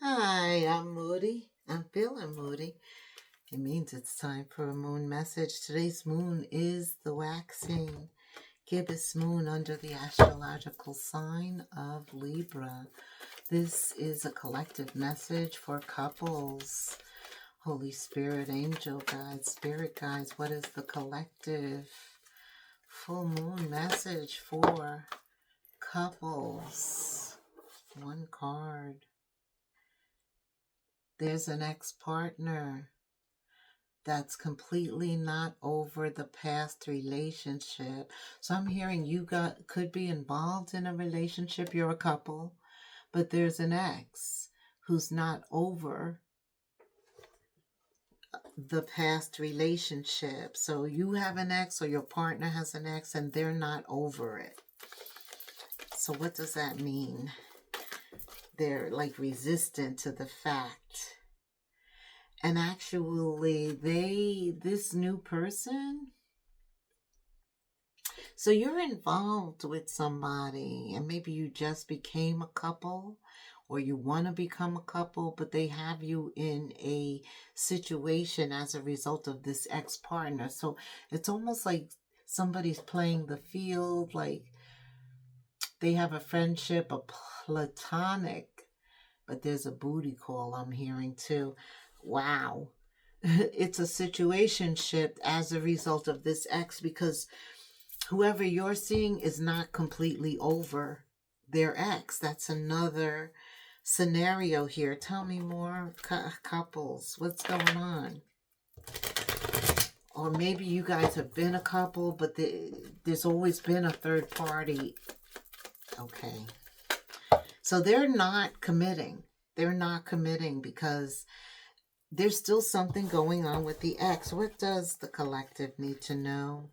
Hi, I'm Moody. I'm feeling moody. It means it's time for a moon message. Today's moon is the waxing gibbous moon under the astrological sign of Libra. This is a collective message for couples. Holy Spirit, angel guides, spirit guides, what is the collective full moon message for couples? One card. There's an ex-partner that's completely not over the past relationship. So I'm hearing you could be involved in a relationship, you're a couple, but there's an ex who's not over the past relationship. So you have an ex or your partner has an ex and they're not over it. So what does that mean? They're like resistant to the fact. And actually, this new person, so you're involved with somebody, and maybe you just became a couple, or you want to become a couple, but they have you in a situation as a result of this ex partner. So it's almost like somebody's playing the field, like they have a friendship, a platonic, but there's a booty call I'm hearing too. Wow. It's a situationship as a result of this ex, because whoever you're seeing is not completely over their ex. That's another scenario here. Tell me more, couples. What's going on? Or maybe you guys have been a couple, but there's always been a third party. Okay. So they're not committing. They're not committing because there's still something going on with the ex. What does the collective need to know?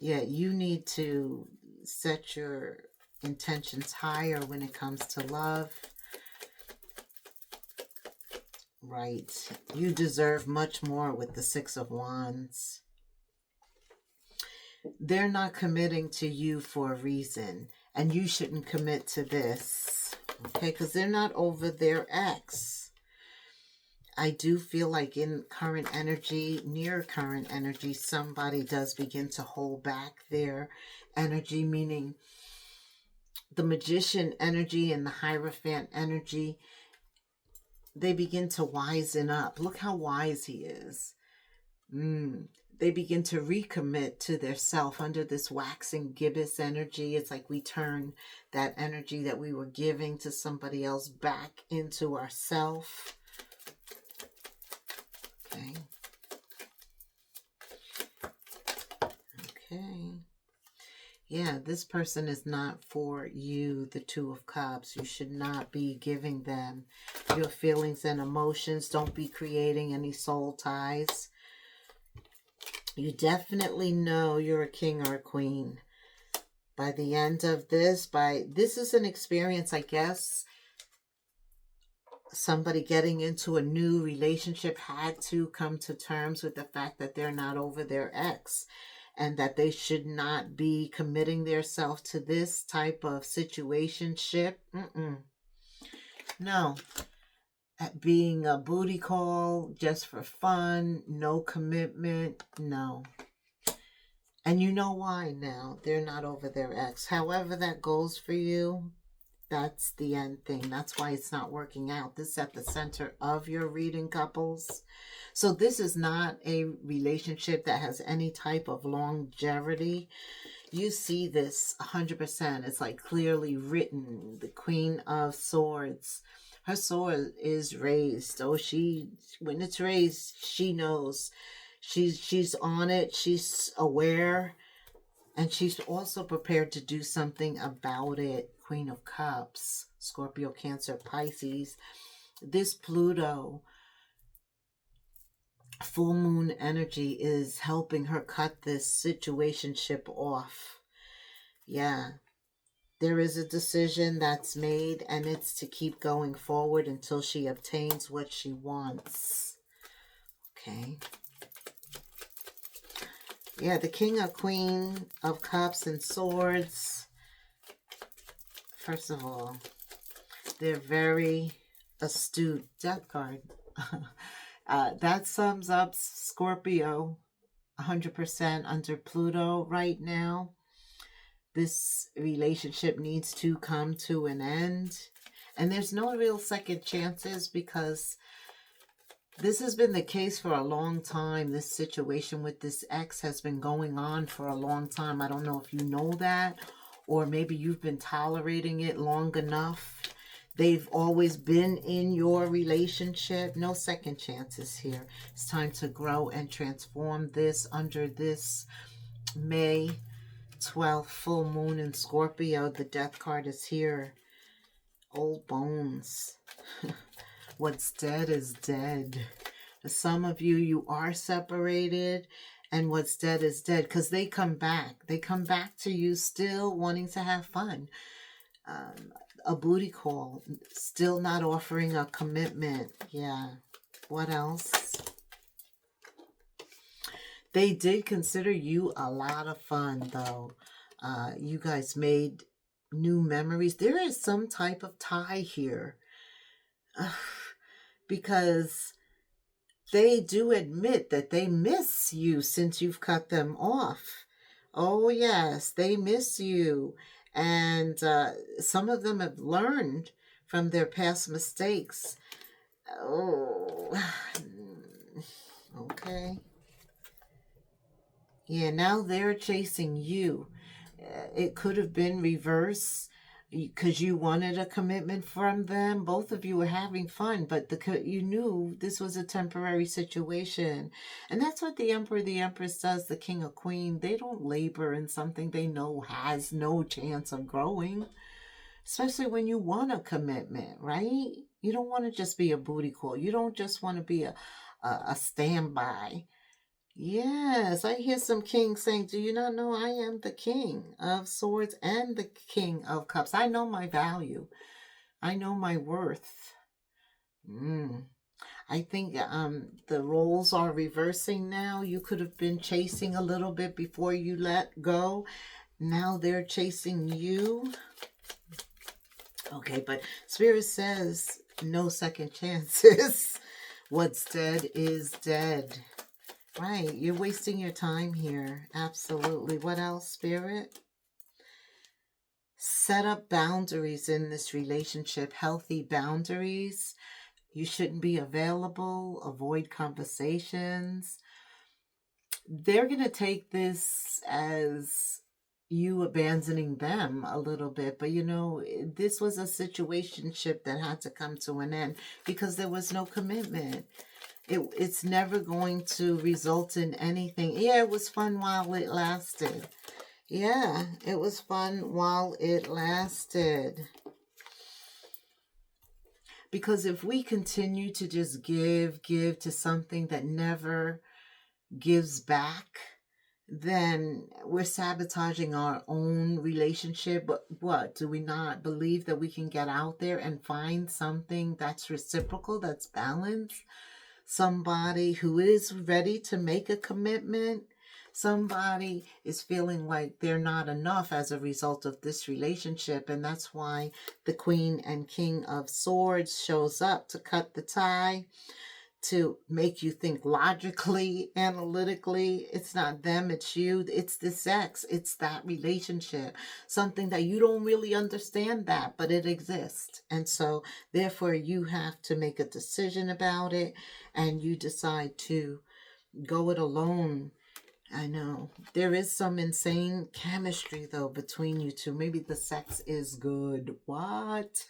Yeah, you need to set your intentions higher when it comes to love. Right. You deserve much more with the Six of Wands. They're not committing to you for a reason, and you shouldn't commit to this. Okay, because they're not over their ex. I do feel like in current energy, near current energy, somebody does begin to hold back their energy, meaning the magician energy and the hierophant energy, they begin to wisen up. Look how wise he is. They begin to recommit to their self under this waxing gibbous energy. It's like we turn that energy that we were giving to somebody else back into ourself. Okay. Okay. Yeah, this person is not for you, the Two of Cups. You should not be giving them your feelings and emotions. Don't be creating any soul ties. You definitely know you're a king or a queen. By the end of this, this is an experience, I guess, somebody getting into a new relationship had to come to terms with the fact that they're not over their ex and that they should not be committing themselves to this type of situationship. No. Being a booty call just for fun, no commitment, no. And you know why now. They're not over their ex. However that goes for you, that's the end thing. That's why it's not working out. This is at the center of your reading, couples. So this is not a relationship that has any type of longevity. You see this 100%. It's like clearly written. The Queen of Swords. Her sword is raised. Oh, when it's raised, she knows. She's on it. She's aware. And she's also prepared to do something about it. Queen of Cups, Scorpio, Cancer, Pisces. This Pluto full moon energy is helping her cut this situationship off. Yeah. There is a decision that's made, and it's to keep going forward until she obtains what she wants. Okay. Yeah, the King or Queen of Cups and Swords. First of all, They're very astute. Death card. That sums up Scorpio 100% under Pluto right now. This relationship needs to come to an end. And there's no real second chances because this has been the case for a long time. This situation with this ex has been going on for a long time. I don't know if you know that, or maybe you've been tolerating it long enough. They've always been in your relationship. No second chances here. It's time to grow and transform this under this May 12th full moon in Scorpio. The death card is here. Old bones. What's dead is dead. For some of you, you are separated, and what's dead is dead because they come back. They come back to you still wanting to have fun. A booty call, still not offering a commitment. Yeah. What else? They did consider you a lot of fun, though. You guys made new memories. There is some type of tie here. Because they do admit that they miss you since you've cut them off. Oh, yes, they miss you. And some of them have learned from their past mistakes. Oh, okay. Yeah, now they're chasing you. It could have been reverse because you wanted a commitment from them. Both of you were having fun, but you knew this was a temporary situation. And that's what the Emperor, the Empress does, the King or Queen. They don't labor in something they know has no chance of growing, especially when you want a commitment, right? You don't want to just be a booty call. You don't just want to be a standby. Yes, I hear some kings saying, do you not know I am the King of Swords and the King of Cups? I know my value. I know my worth. I think the roles are reversing now. You could have been chasing a little bit before you let go. Now they're chasing you. Okay, but Spirit says no second chances. What's dead is dead. Right, you're wasting your time here. Absolutely. What else, Spirit? Set up boundaries in this relationship, healthy boundaries. You shouldn't be available. Avoid conversations. They're going to take this as you abandoning them a little bit. But, you know, this was a situationship that had to come to an end because there was no commitment. It's never going to result in anything. Yeah, it was fun while it lasted. Yeah, it was fun while it lasted. Because if we continue to just give to something that never gives back, then we're sabotaging our own relationship. But what? Do we not believe that we can get out there and find something that's reciprocal, that's balanced? Somebody who is ready to make a commitment. Somebody is feeling like they're not enough as a result of this relationship. And that's why the Queen and King of Swords shows up to cut the tie, to make you think logically, analytically. It's not them, it's you, it's the sex, it's that relationship. Something that you don't really understand that, but it exists. And so therefore you have to make a decision about it, and you decide to go it alone. I know there is some insane chemistry though between you two. Maybe the sex is good. What?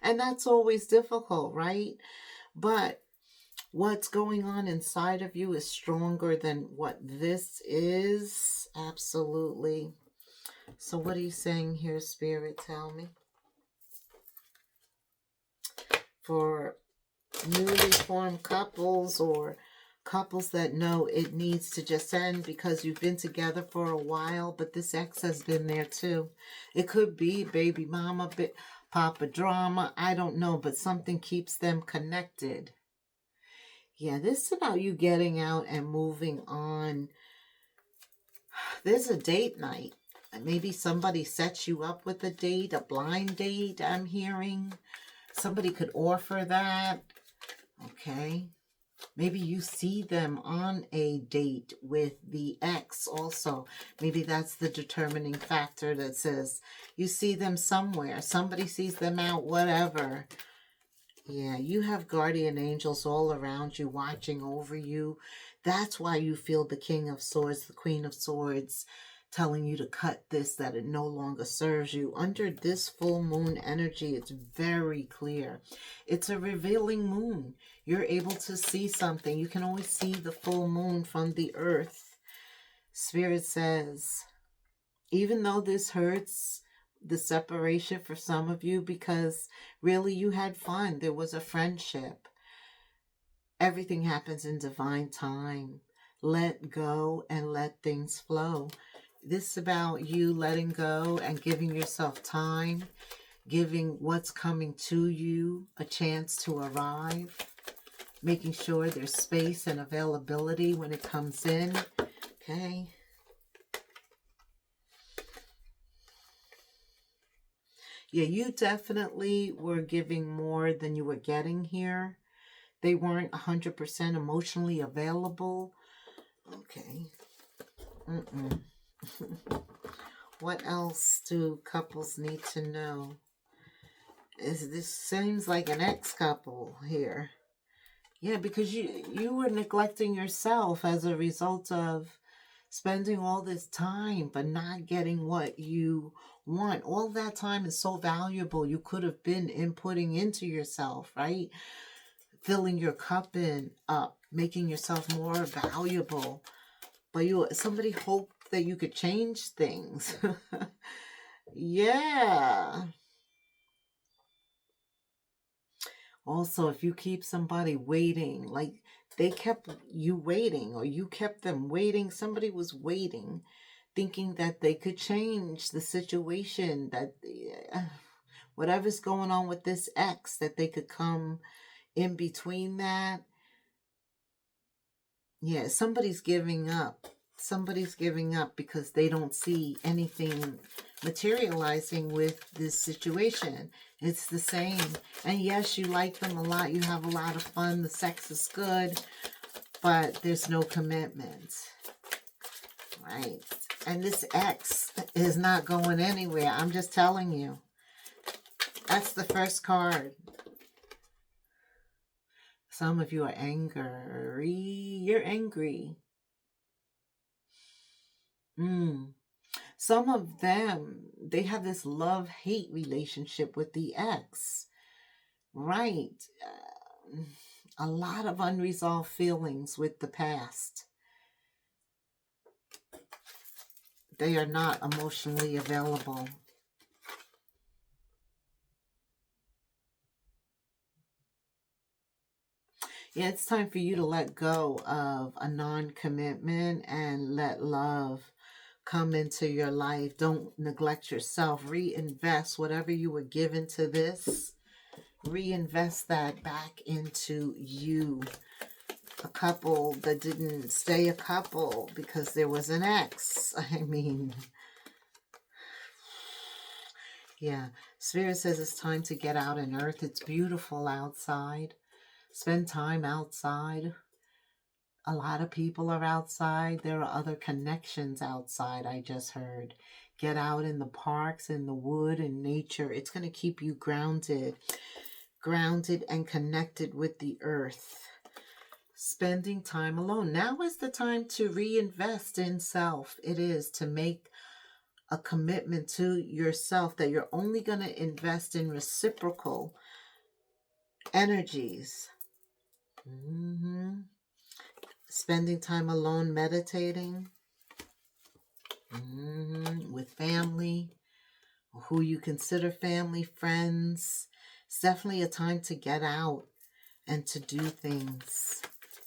And that's always difficult, right? But what's going on inside of you is stronger than what this is. Absolutely. So what are you saying here, Spirit? Tell me. For newly formed couples or couples that know it needs to just end because you've been together for a while, but this ex has been there too. It could be baby mama, papa drama. I don't know, but something keeps them connected. Yeah, this is about you getting out and moving on. There's a date night. Maybe somebody sets you up with a date, a blind date, I'm hearing. Somebody could offer that. Okay. Maybe you see them on a date with the ex also. Maybe that's the determining factor that says you see them somewhere. Somebody sees them out, whatever. Yeah, you have guardian angels all around you, watching over you. That's why you feel the King of Swords, the Queen of Swords, telling you to cut this, that it no longer serves you. Under this full moon energy, it's very clear. It's a revealing moon. You're able to see something. You can always see the full moon from the earth. Spirit says, even though this hurts, the separation for some of you, because really you had fun, there was a friendship, everything happens in divine time. Let go and let things flow. This is about you letting go and giving yourself time, giving what's coming to you a chance to arrive, making sure there's space and availability when it comes in. Okay. Yeah, you definitely were giving more than you were getting here. They weren't 100% emotionally available. Okay. What else do couples need to know? This seems like an ex-couple here. Yeah, because you were neglecting yourself as a result of spending all this time but not getting what you want. All that time is so valuable. You could have been inputting into yourself, right? Filling your cup up, making yourself more valuable. But somebody hoped that you could change things. Yeah. Also, if you keep somebody waiting, like they kept you waiting or you kept them waiting, somebody was waiting, thinking that they could change the situation, that whatever's going on with this ex, that they could come in between that. Yeah, somebody's giving up. Somebody's giving up because they don't see anything materializing with this situation. It's the same. And yes, you like them a lot. You have a lot of fun. The sex is good. But there's no commitment. Right? And this ex is not going anywhere. I'm just telling you. That's the first card. Some of you are angry. You're angry. Some of them, they have this love-hate relationship with the ex. Right. A lot of unresolved feelings with the past. They are not emotionally available. Yeah, it's time for you to let go of a non-commitment and let love come into your life. Don't neglect yourself. Reinvest whatever you were given to this. Reinvest that back into you. A couple that didn't stay a couple because there was an ex. I mean, yeah. Spirit says it's time to get out in earth. It's beautiful outside. Spend time outside. A lot of people are outside. There are other connections outside, I just heard. Get out in the parks, in the wood, in nature. It's going to keep you grounded and connected with the earth. Spending time alone. Now is the time to reinvest in self. It is to make a commitment to yourself that you're only going to invest in reciprocal energies. Spending time alone, meditating with family, who you consider family, friends. It's definitely a time to get out and to do things,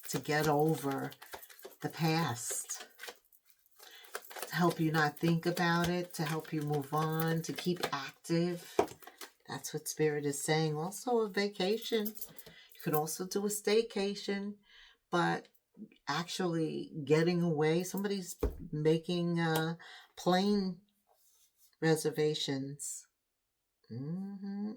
to get over the past, to help you not think about it, to help you move on, to keep active. That's what Spirit is saying. Also a vacation. You could also do a staycation, but actually getting away. Somebody's making a plane reservations.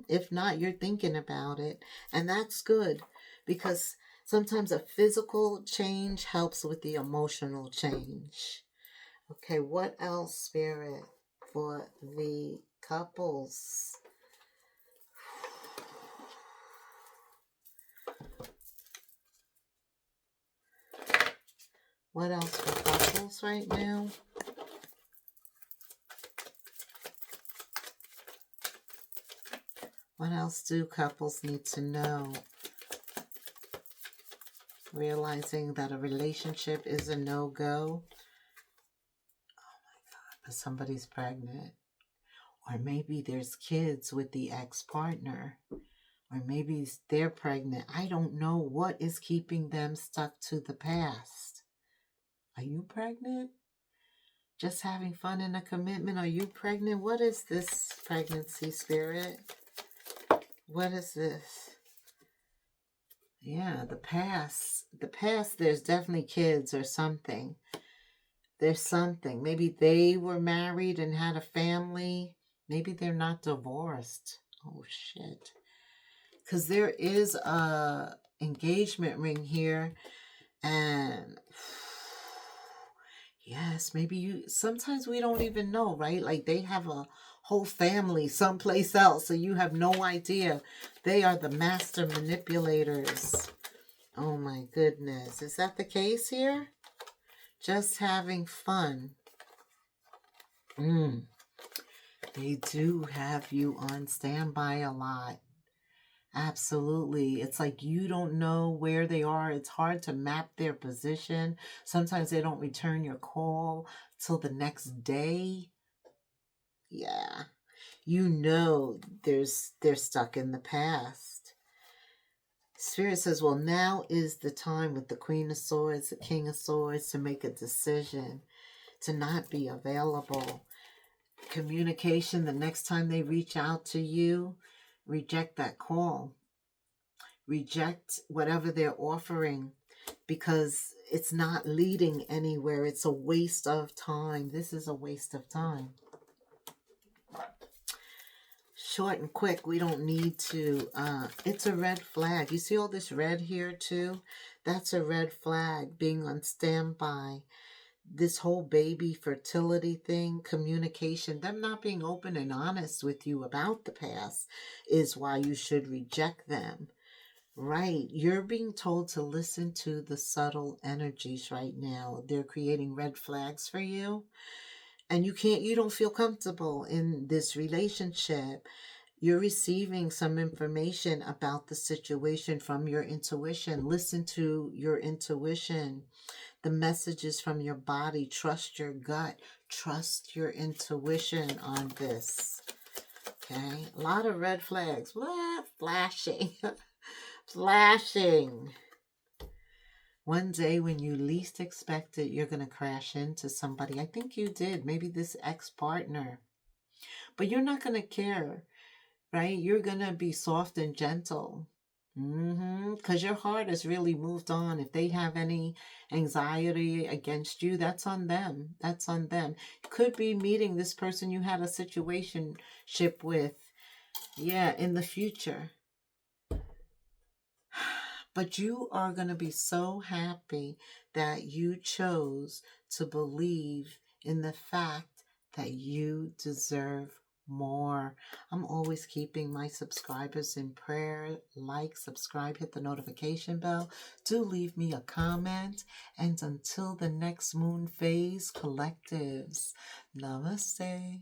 If not, you're thinking about it. And that's good because sometimes a physical change helps with the emotional change. Okay, what else, Spirit, for the couples? What else for couples right now? What else do couples need to know? Realizing that a relationship is a no-go. Oh my God, but somebody's pregnant. Or maybe there's kids with the ex-partner. Or maybe they're pregnant. I don't know what is keeping them stuck to the past. Are you pregnant? Just having fun in a commitment? Are you pregnant? What is this pregnancy, Spirit? What is this? Yeah, the past. The past, there's definitely kids or something. There's something. Maybe they were married and had a family. Maybe they're not divorced. Oh, shit. Because there is a engagement ring here. And yes, maybe you, sometimes we don't even know, right? Like they have a whole family someplace else, so you have no idea. They are the master manipulators. Oh my goodness. Is that the case here? Just having fun. They do have you on standby a lot. Absolutely. It's like you don't know where they are. It's hard to map their position. Sometimes they don't return your call till the next day. Yeah. You know they're stuck in the past. Spirit says, well, now is the time with the Queen of Swords, the King of Swords, to make a decision, to not be available. Communication, the next time they reach out to you, reject that call. Reject whatever they're offering because it's not leading anywhere. It's a waste of time. This is a waste of time. Short and quick. We don't need to. It's a red flag. You see all this red here too? That's a red flag. Being on standby. This whole baby fertility thing, communication, them not being open and honest with you about the past is why you should reject them. Right. You're being told to listen to the subtle energies right now. They're creating red flags for you. And you don't feel comfortable in this relationship. You're receiving some information about the situation from your intuition. Listen to your intuition. The messages from your body. Trust your gut. Trust your intuition on this. Okay. A lot of red flags. What? Flashing. Flashing. One day when you least expect it, you're going to crash into somebody. I think you did. Maybe this ex-partner. But you're not going to care, right? You're going to be soft and gentle. Because your heart has really moved on. If they have any anxiety against you, that's on them. That's on them. Could be meeting this person you had a situationship with. Yeah, in the future. But you are going to be so happy that you chose to believe in the fact that you deserve more. I'm always keeping my subscribers in prayer. Like, subscribe, hit the notification bell. Do leave me a comment. And until the next moon phase, collectives, namaste.